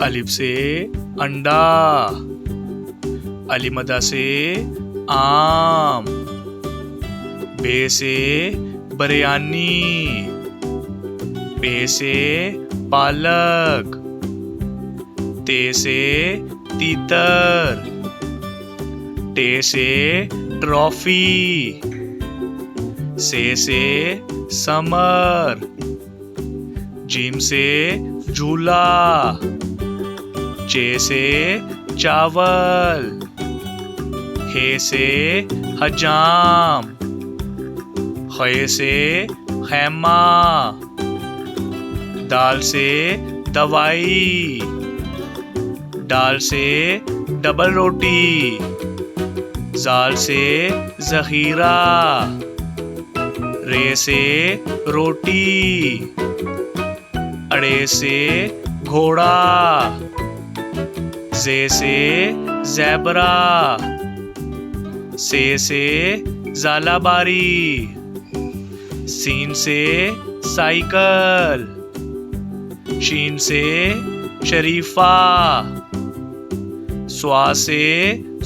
अलिफ से अंडा, अलिमदा से आम, बे से बिरयानी, पे से पालक, ते से तीतर, टे से ट्रॉफी, से समर, जीम से झूला, चे से चावल, हे से हजाम, खे से खैमा, दाल से दवाई, डाल से डबल रोटी, जाल से जखीरा, रे से रोटी, अड़े से घोड़ा, जे से ज़ेबरा, से ज़ालाबारी, सीन से साइकिल, शीन से शरीफा, स्वा से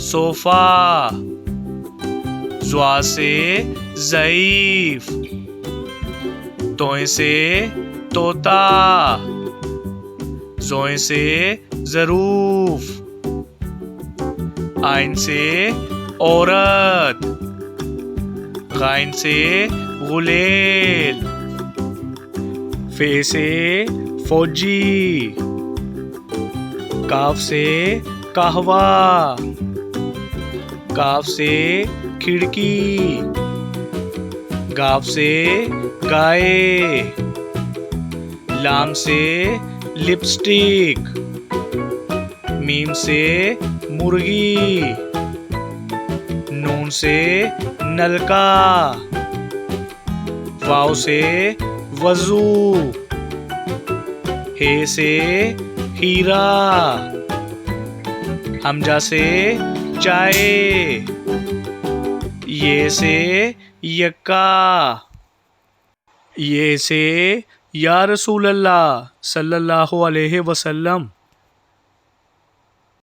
सोफा, ज़्वा से ज़ईफ, तोय से तोता, ज़ोय से ज़रूफ, आइन से औरत, गाइन से गुलेल, फे से फौजी, काफ से कहवा, काफ से खिड़की, गाफ से गाय, लाम से लिपस्टिक, मीम से मुर्गी, नून से नलका, वाव से वजू, हे से हीरा, हमजा से चाय, ये से यक्का, ये से या रसूल अल्लाह सल्लल्लाहु अलैहि वसल्लम।